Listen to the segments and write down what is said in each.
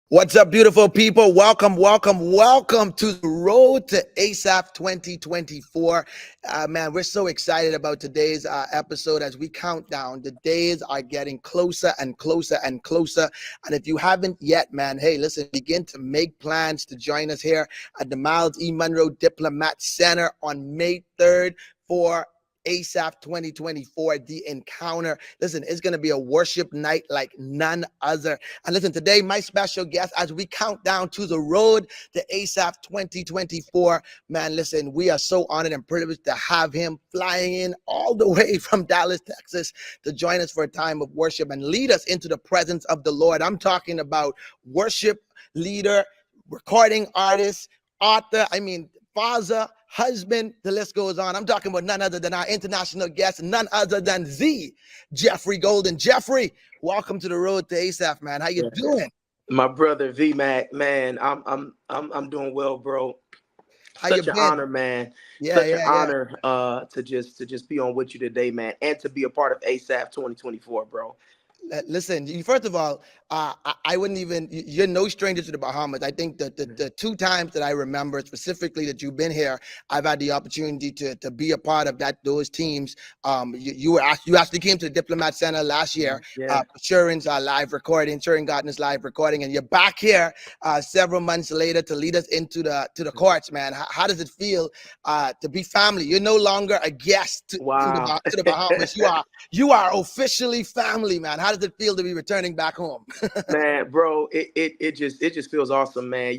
What's up, beautiful people? Welcome, welcome, welcome to the road to ASAPH 2024. Man, we're so excited about today's episode as we count down. The days are getting closer and closer and closer. And if you haven't yet, man, hey, listen, begin to make plans to join us here at the Miles E. Monroe Diplomat Center on May 3rd for ASAPH 2024, the encounter. Listen, it's going to be a worship night like none other. And listen, today, my special guest, as we count down to the road to ASAPH 2024, man, listen, we are so honored and privileged to have him flying in all the way from Dallas, Texas, to join us for a time of worship and lead us into the presence of the Lord. I'm talking about worship leader, recording artist, author, father, husband, the list goes on. I'm talking about none other than our international guest, none other than the Geoffrey Golden. Geoffrey, welcome to the road to ASAPH, man. How you doing? My brother V Mac, man, I'm doing well, bro. How you Such an been? honor, man. Yeah, Such an yeah, yeah. honor to just be on with you today, man, and to be a part of ASAP 2024, bro. Listen, first of all, I wouldn't even, you're no stranger to the Bahamas. I think that the two times that I remember specifically that you've been here, I've had the opportunity to be a part of those teams. You actually came to the Diplomat Center last year, Yeah. Shurin's live recording, Shurin Gardner's live recording, and you're back here several months later to lead us into the courts, man. How does it feel to be family? You're no longer a guest Wow. to the Bahamas. You are officially family, man. How does it feel to be returning back home? Man, bro, it just feels awesome, man.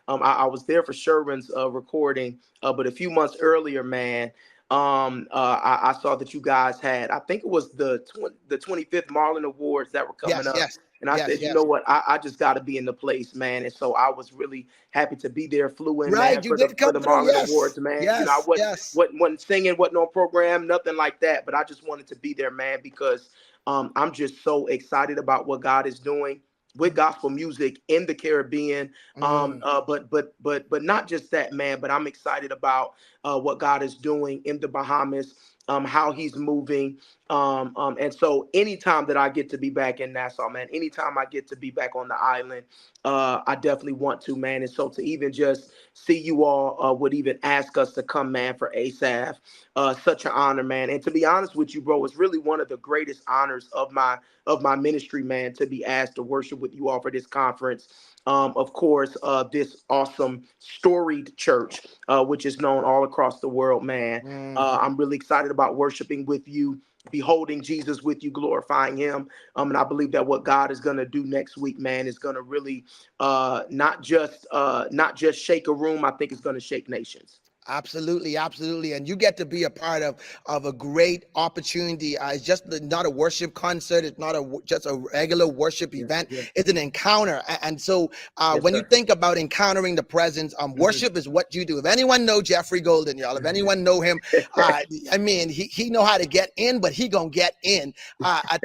I was there for Sherman's recording, but a few months earlier, man, I saw that you guys had, I think it was the 25th Marlin Awards that were coming Yes, up. yes, And I yes, said, you yes. know what, I just got to be in the place, man. And so I was really happy to be there, flew in, man, Right, you for the did for come the through. Marlin Yes, Awards, man. I yes, wasn't yes. wasn't, wasn't singing, wasn't on program, nothing like that. But I just wanted to be there, man, because I'm just so excited about what God is doing with gospel music in the Caribbean. Mm. But not just that, man. But I'm excited about what God is doing in the Bahamas, how He's moving. And so anytime that I get to be back in Nassau, man, anytime I get to be back on the island, I definitely want to, man. And so to even just see you all would even ask us to come, man, for ASAPH, such an honor, man. And to be honest with you, bro, it's really one of the greatest honors of my ministry, man, to be asked to worship with you all for this conference. Of course, this awesome storied church, which is known all across the world, man. Mm. I'm really excited about worshiping with you, beholding Jesus with you, glorifying Him. And I believe that what God is going to do next week, man, is going to really not just shake a room. I think it's going to shake nations. Absolutely, absolutely, and you get to be a part of a great opportunity. It's just not a worship concert. It's not just a regular worship Yeah, event. yeah, It's an encounter, and so yes, when you sir. think about encountering the presence, Mhm. worship is what you do. If anyone know Geoffrey Golden, y'all, if anyone know him, he know how to get in, but he gonna get in.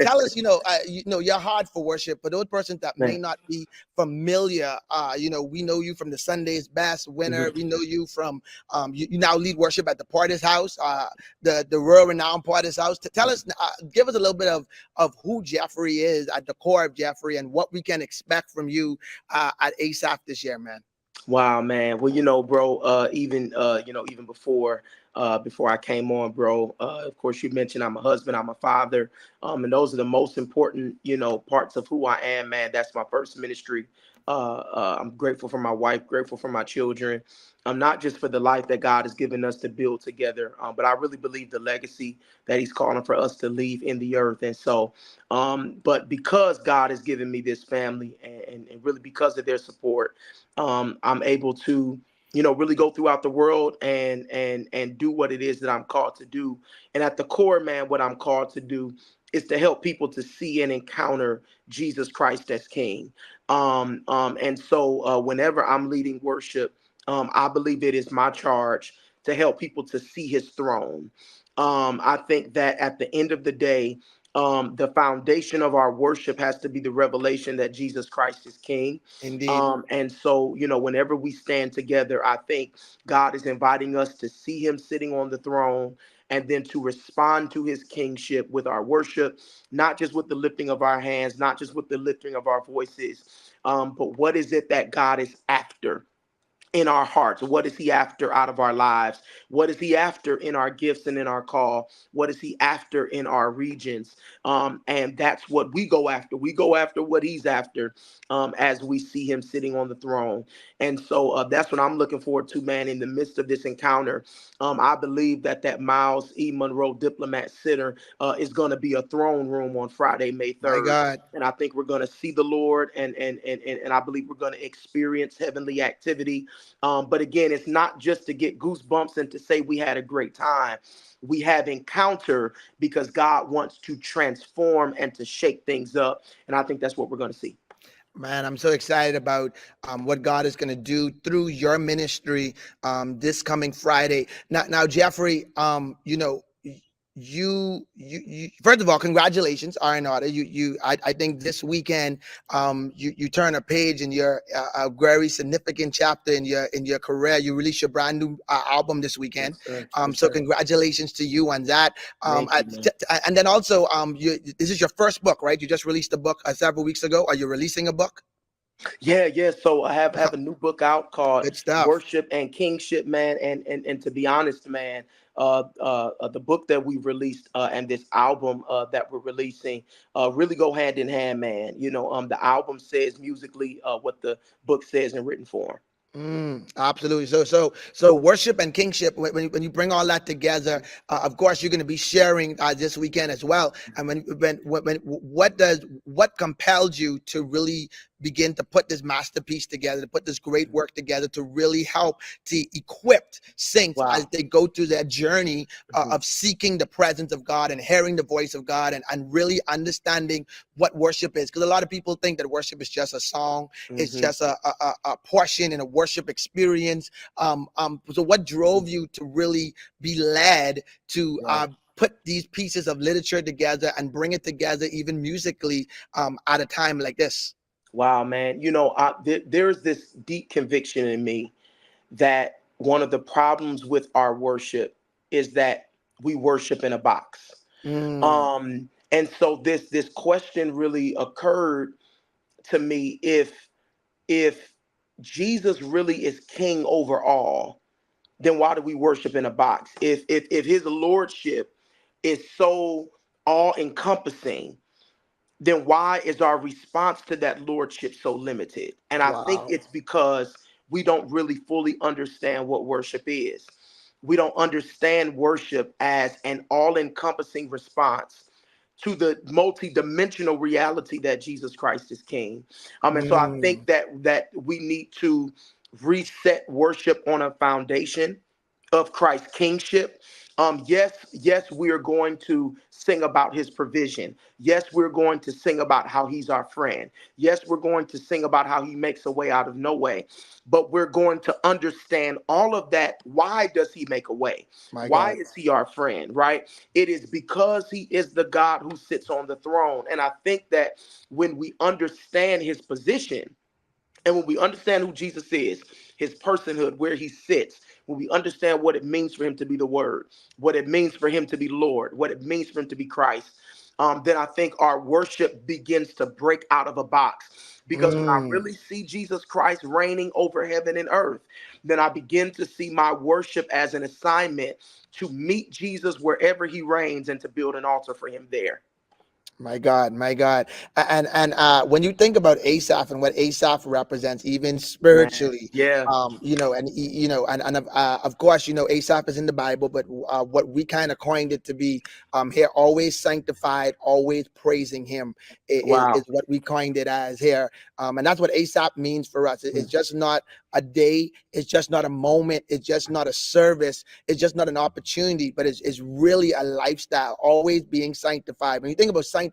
Tell us, you're hard for worship. For those persons that may Man. not be familiar, we know you from the Sunday's Best winner. Mhm. We know you from you now lead worship at the Partis House, the world renowned Partis House. To tell us, give us a little bit of who Geoffrey is at the core of Geoffrey and what we can expect from you at ASAPH this year, man. Wow, man. Well, bro, even before I came on, bro, of course you mentioned I'm a husband, I'm a father. And those are the most important, parts of who I am, man. That's my first ministry. I'm grateful for my wife, grateful for my children. I'm not just for the life that God has given us to build together, but I really believe the legacy that He's calling for us to leave in the earth. And so, but because God has given me this family and really because of their support, I'm able to, really go throughout the world and do what it is that I'm called to do. And at the core, man, what I'm called to do is to help people to see and encounter Jesus Christ as King. And so whenever I'm leading worship, I believe it is my charge to help people to see His throne. I think that at the end of the day, the foundation of our worship has to be the revelation that Jesus Christ is King. Indeed. And so, whenever we stand together, I think God is inviting us to see Him sitting on the throne and then to respond to his kingship with our worship, not just with the lifting of our hands, not just with the lifting of our voices, but what is it that God is after in our hearts? What is he after out of our lives? What is he after in our gifts and in our call? What is he after in our regions? And that's what we go after. We go after what he's after, as we see him sitting on the throne. And so that's what I'm looking forward to, man. In the midst of this encounter, I believe that Miles E. Monroe Diplomat Center is going to be a throne room on Friday, May My 3rd. God. And I think we're going to see the Lord, and I believe we're going to experience heavenly activity. But again, it's not just to get goosebumps and to say we had a great time. We have encounter because God wants to transform and to shake things up. And I think that's what we're going to see. Man, I'm so excited about what God is going to do through your ministry this coming Friday. Now, Geoffrey, you first of all, congratulations, Arenada. I think this weekend, you turn a page in your a very significant chapter in your career. You release your brand new album this weekend. Yes, sir. Yes, So sir. congratulations to you on that. Thank you, man. And then also, this is your first book, right? You just released a book several weeks ago. Are you releasing a book? Yeah. So I have a new book out called Good stuff. Worship and Kingship, man. And to be honest, man, the book that we released and this album that we're releasing really go hand in hand, man. The album says musically what the book says in written form. Absolutely. So worship and kingship. When you bring all that together, of course, you're going to be sharing this weekend as well. And when what compelled you to really begin to put this masterpiece together, to put this great work together, to really help to equip saints as Wow. they go through their journey Mhm. of seeking the presence of God and hearing the voice of God, and really understanding what worship is? Because a lot of people think that worship is just a song, it's Mhm. just a portion in a worship experience. So what drove you to really be led to Right. put these pieces of literature together and bring it together even musically at a time like this? Wow, man. There's this deep conviction in me that one of the problems with our worship is that we worship in a box. Mm, And so this question really occurred to me: if Jesus really is king over all, then why do we worship in a box? If his lordship is so all encompassing, then why is our response to that lordship so limited? And I think wow. it's because we don't really fully understand what worship is. We don't understand worship as an all encompassing response to the multi-dimensional reality that Jesus Christ is king. And so I think Mm, that we need to reset worship on a foundation of Christ's kingship. Yes, we are going to sing about his provision. Yes, we're going to sing about how he's our friend. Yes, we're going to sing about how he makes a way out of no way. But we're going to understand all of that. Why does he make a way? my Why God. is he our friend, right? It is because he is the God who sits on the throne. And I think that when we understand his position, and when we understand who Jesus is, his personhood, where he sits, when we understand what it means for him to be the Word, what it means for him to be Lord, what it means for him to be Christ, then I think our worship begins to break out of a box. Because when I Mm. really see Jesus Christ reigning over heaven and earth, then I begin to see my worship as an assignment to meet Jesus wherever he reigns and to build an altar for him there. My God, my God. And when you think about ASAPH and what ASAPH represents, even Man, spiritually, yeah, and of course, ASAPH is in the Bible, but what we kind of coined it to be here, always sanctified, always praising him, is wow. what we coined it as here. And that's what ASAPH means for us. It's just not a day, it's just not a moment, it's just not a service, it's just not an opportunity, but it's really a lifestyle, always being sanctified. When you think about sanctification,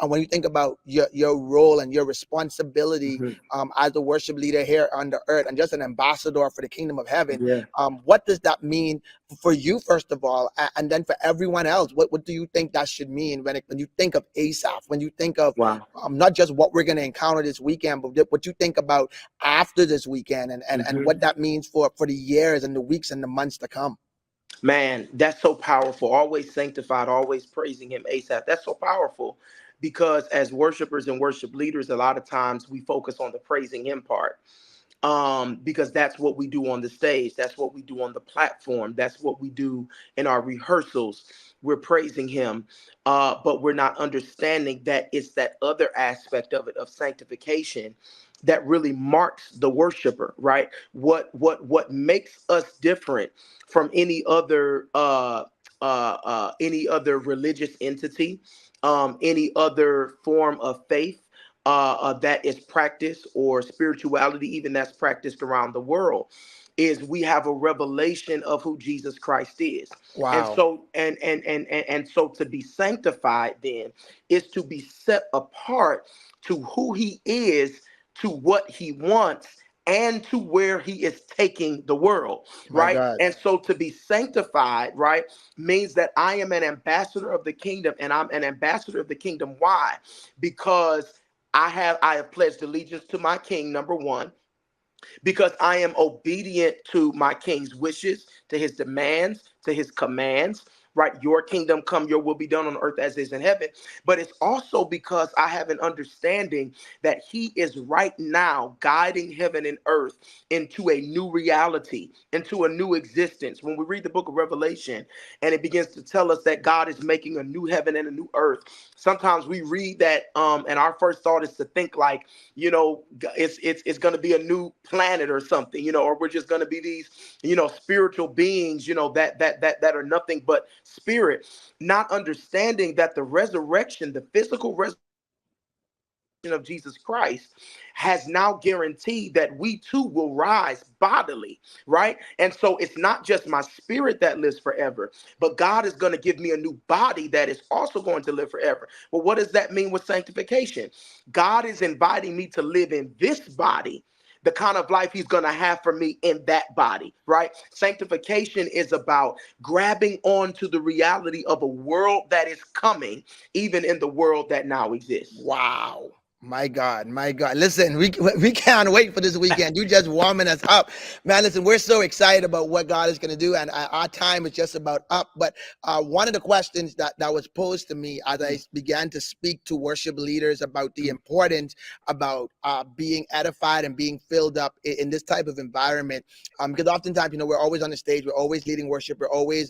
and when you think about your role and your responsibility Mhm. as a worship leader here on the earth and just an ambassador for the kingdom of heaven, Yeah, what does that mean for you, first of all, and then for everyone else? What do you think that should mean when you think of ASAPH, when you think of wow. not just what we're going to encounter this weekend, but what you think about after this weekend, and Mhm. what that means for the years and the weeks and the months to come? Man, that's so powerful. Always sanctified, always praising him, ASAP. That's so powerful because as worshipers and worship leaders, a lot of times we focus on the praising him part, because that's what we do on the stage. That's what we do on the platform. That's what we do in our rehearsals. We're praising him, but we're not understanding that it's that other aspect of it, of sanctification, that really marks the worshiper, right? What makes us different from any other religious entity, any other form of faith that is practiced, or spirituality even that's practiced around the world, is we have a revelation of who Jesus Christ is. And Wow. so and so to be sanctified then is to be set apart to who he is, to what he wants, and to where he is taking the world, My right? God. And so to be sanctified, right, means that I am an ambassador of the kingdom, and I'm an ambassador of the kingdom. Why? Because I have pledged allegiance to my king, number one, because I am obedient to my king's wishes, to his demands, to his commands, right? Your kingdom come, your will be done on earth as is in heaven. But it's also because I have an understanding that he is right now guiding heaven and earth into a new reality, into a new existence. When we read the book of Revelation and it begins to tell us that God is making a new heaven and a new earth, sometimes we read that and our first thought is to think like, it's going to be a new planet or something, or we're just going to be these, spiritual beings, that are nothing but spirit, not understanding that the resurrection, the physical resurrection of Jesus Christ, has now guaranteed that we too will rise bodily, right? And so it's not just my spirit that lives forever, but God is going to give me a new body that is also going to live forever. Well, what does that mean with sanctification? God is inviting me to live in this body, the kind of life he's going to have for me in that body, right? Sanctification is about grabbing onto the reality of a world that is coming, even in the world that now exists. Wow. My God, my God. Listen, we can't wait for this weekend. You just warming us up. Man, listen, we're so excited about what God is going to do, and our time is just about up. But one of the questions that was posed to me as I began to speak to worship leaders about the importance about being edified and being filled up in this type of environment, because oftentimes, we're always on the stage, we're always leading worship, we're always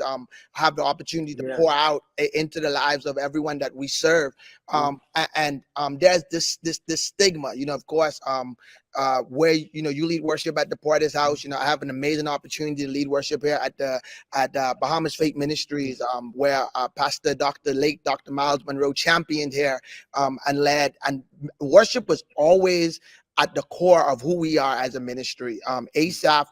have the opportunity to pour out into the lives of everyone that we serve. And there's this stigma, of course, where you lead worship at the Porter's house. I have an amazing opportunity to lead worship here at Bahamas Faith Ministries, where Pastor late Dr. Miles Monroe championed here, and led, and worship was always at the core of who we are as a ministry. ASAPH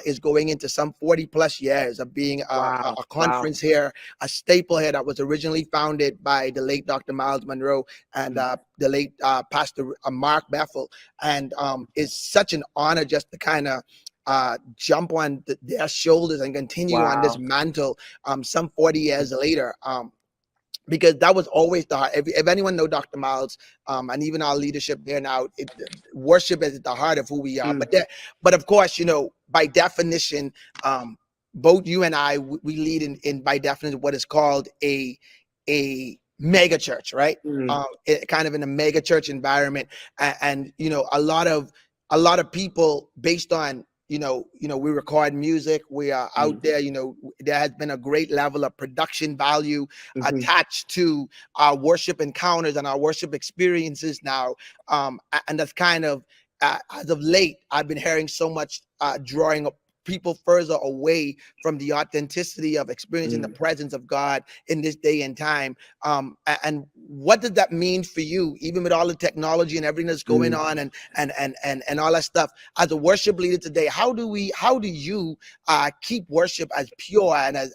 is going into some 40 plus years of being Wow. a conference here, a staple here that was originally founded by the late Dr. Miles Monroe and the late Pastor Mark Bethel. And it's such an honor just to kind of jump on their shoulders and continue on this Wow. mantle some 40 years later. Because that was always the heart. If anyone know Dr. Miles, and even our leadership there now, worship is at the heart of who we are. But of course, by definition, both you and I, we lead in by definition what is called a mega church, right? Kind of in a mega church environment, and a lot of people based on we record music, we are out there, there has been a great level of production value attached to our worship encounters and our worship experiences now, and that's kind of as of late I've been hearing so much drawing people further away from the authenticity of experiencing the presence of God in this day and time. And what does that mean for you, even with all the technology and everything that's going on and all that stuff? As a worship leader today, how do you keep worship as pure and as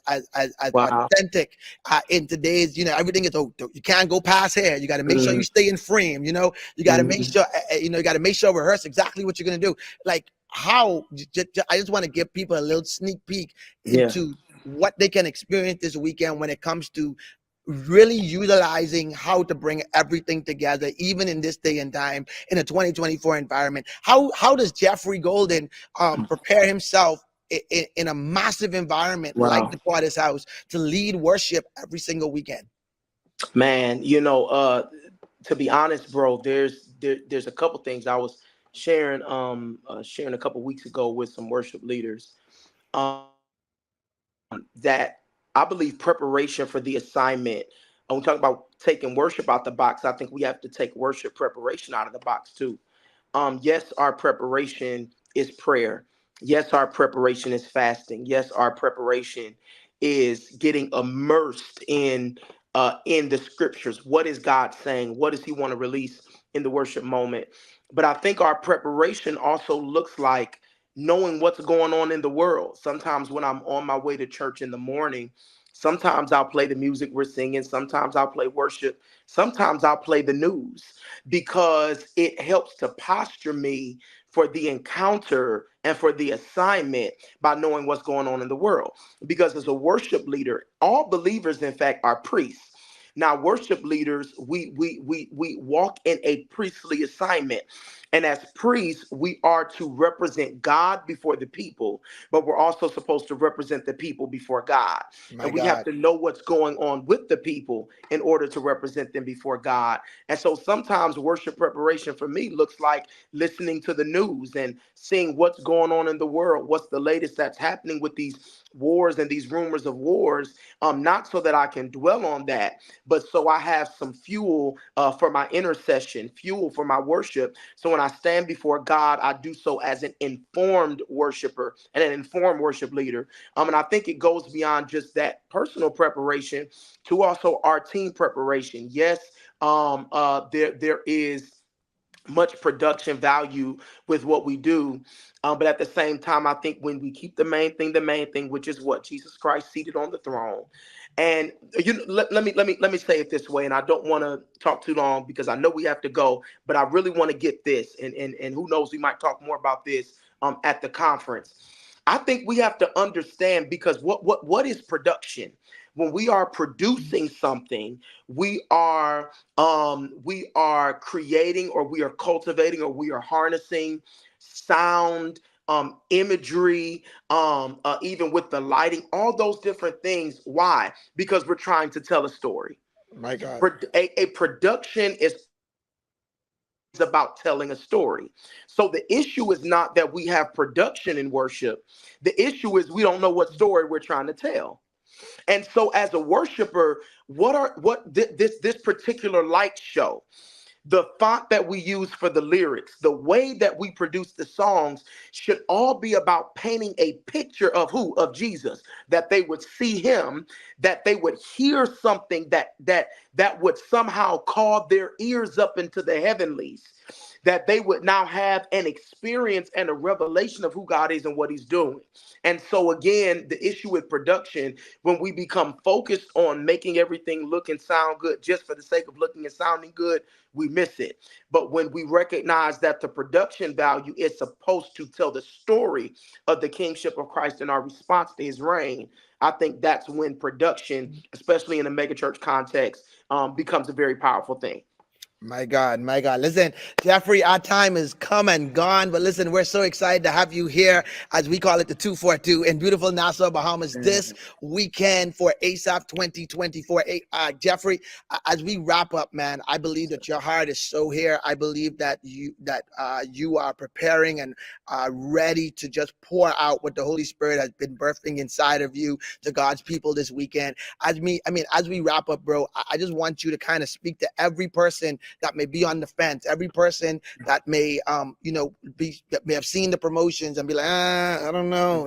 authentic in today's, everything is, you can't go past here. You got to make sure you stay in frame. You got to make sure, you got to make sure rehearse exactly what you're going to do. Like, how I just want to give people a little sneak peek into what they can experience this weekend when it comes to really utilizing how to bring everything together, even in this day and time, in a 2024 environment. How does Geoffrey Golden prepare himself in a massive environment like Wow. the Potter's House to lead worship every single weekend? Man, to be honest, bro, there's a couple things I was sharing a couple weeks ago with some worship leaders. Um, that I believe preparation for the assignment. When we talk about taking worship out the box, I think we have to take worship preparation out of the box too. Yes, our preparation is prayer. Yes, our preparation is fasting. Yes, our preparation is getting immersed in the scriptures. What is God saying? What does He want to release in the worship moment? But I think our preparation also looks like knowing what's going on in the world. Sometimes when I'm on my way to church in the morning, sometimes I'll play the music we're singing. Sometimes I'll play worship. Sometimes I'll play the news because it helps to posture me for the encounter and for the assignment by knowing what's going on in the world. Because as a worship leader, all believers, in fact, are priests. Now, worship leaders, we walk in a priestly assignment. And as priests, we are to represent God before the people, but we're also supposed to represent the people before God. My And we have God. to know what's going on with the people in order to represent them before God. And so sometimes worship preparation for me looks like listening to the news and seeing what's going on in the world, what's the latest that's happening with these wars and these rumors of wars, not so that I can dwell on that, but so I have some fuel for my intercession, fuel for my worship. So when I stand before God, I do so as an informed worshiper and an informed worship leader. And I think it goes beyond just that personal preparation to also our team preparation. Yes, there is much production value with what we do. But at the same time, I think when we keep the main thing, which is what Jesus Christ seated on the throne. And let me say it this way, and I don't want to talk too long because I know we have to go, but I really want to get this, and who knows, we might talk more about this at the conference. I think we have to understand, because what is production? When we are producing something, we are creating, or we are cultivating, or we are harnessing sound, imagery, even with the lighting, all those different things. Why? Because we're trying to tell a story. My God. A production is about telling a story. So the issue is not that we have production in worship. The issue is we don't know what story we're trying to tell. And so as a worshiper, this particular light show, the font that we use for the lyrics, the way that we produce the songs should all be about painting a picture of who? Of Jesus, that they would see him, that they would hear something that would somehow call their ears up into the heavenlies, that they would now have an experience and a revelation of who God is and what he's doing. And so again, the issue with production, when we become focused on making everything look and sound good just for the sake of looking and sounding good, we miss it. But when we recognize that the production value is supposed to tell the story of the kingship of Christ and our response to his reign, I think that's when production, especially in a megachurch context, becomes a very powerful thing. My God, my God. Listen, Geoffrey, our time is come and gone, but listen, we're so excited to have you here, as we call it, the 242 in beautiful Nassau, Bahamas, this weekend for ASAPH 2024. Geoffrey, as we wrap up, man, I believe that your heart is so here. I believe that you are preparing and ready to just pour out what the Holy Spirit has been birthing inside of you to God's people this weekend. As we wrap up, bro, I just want you to kind of speak to every person that may be on the fence, every person that may that may have seen the promotions and be like, I don't know,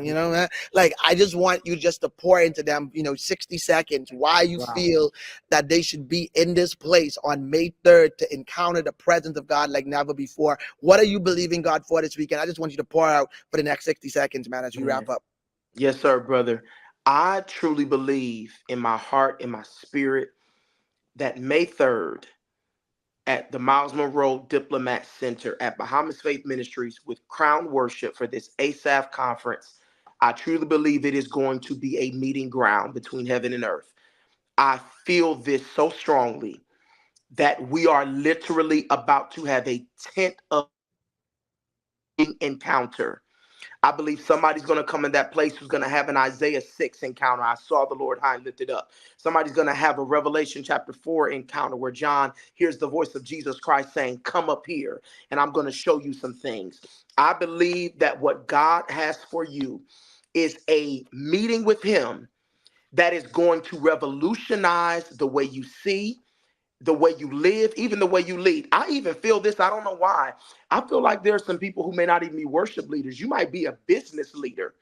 like, I just want you just to pour into them, 60 seconds, why you Wow. feel that they should be in this place on May 3rd to encounter the presence of God like never before. What are you believing God for this weekend? I just want you to pour out for the next 60 seconds, man, as we wrap up. Yes, sir, brother. I truly believe in my heart, in my spirit, that May 3rd at the Miles Monroe Diplomat Center at Bahamas Faith Ministries with Crown Worship for this ASAPH conference, I truly believe it is going to be a meeting ground between heaven and earth. I feel this so strongly that we are literally about to have a tent of encounter. I believe somebody's going to come in that place who's going to have an Isaiah 6 encounter. I saw the Lord high and lifted up. Somebody's going to have a Revelation chapter 4 encounter where John hears the voice of Jesus Christ saying, come up here and I'm going to show you some things. I believe that what God has for you is a meeting with him that is going to revolutionize the way you see, the way you live, even the way you lead. I even feel this. I don't know why. I feel like there are some people who may not even be worship leaders. You might be a business leader.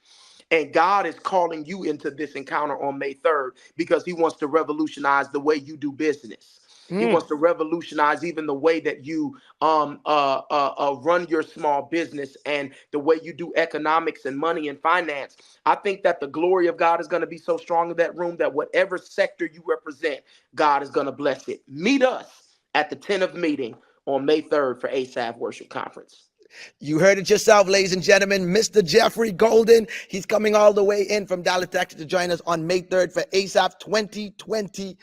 And God is calling you into this encounter on May 3rd because he wants to revolutionize the way you do business. He wants to revolutionize even the way that you run your small business and the way you do economics and money and finance. I think that the glory of God is going to be so strong in that room that whatever sector you represent, God is going to bless it. Meet us at the 10th meeting on May 3rd for ASAPH Worship Conference. You heard it yourself, ladies and gentlemen. Mr. Geoffrey Golden, he's coming all the way in from Dallas, Texas to join us on May 3rd for ASAPH 2024.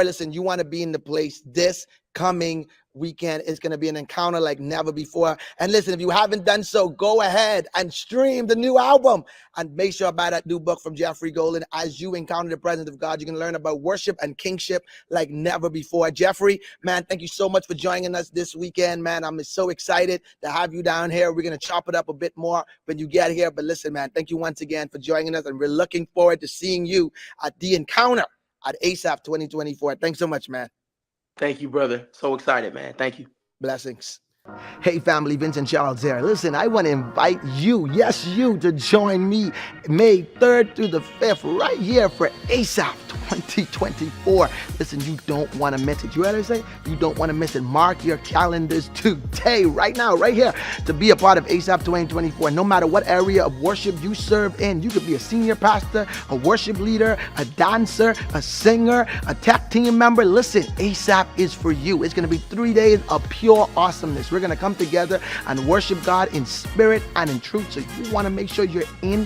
Listen, you want to be in the place this coming weekend. It's going to be an encounter like never before. And listen, if you haven't done so, go ahead and stream the new album and make sure to buy that new book from Geoffrey Golden. As you encounter the presence of God, you can learn about worship and kingship like never before. Geoffrey, man, thank you so much for joining us this weekend, man. I'm so excited to have you down here. We're going to chop it up a bit more when you get here. But listen, man, thank you once again for joining us. And we're looking forward to seeing you at the encounter at ASAPH 2024. Thanks so much, man. Thank you, brother. So excited, man. Thank you. Blessings. Hey family, Vincent Charles here. Listen, I want to invite you, yes you, to join me May 3rd through the 5th right here for ASAPH 2024. Listen, you don't want to miss it. You heard I say? You don't want to miss it. Mark your calendars today, right now, right here, to be a part of ASAPH 2024. No matter what area of worship you serve in, you could be a senior pastor, a worship leader, a dancer, a singer, a tech team member. Listen, ASAPH is for you. It's going to be 3 days of pure awesomeness. We're going to come together and worship God in spirit and in truth. So you want to make sure you're in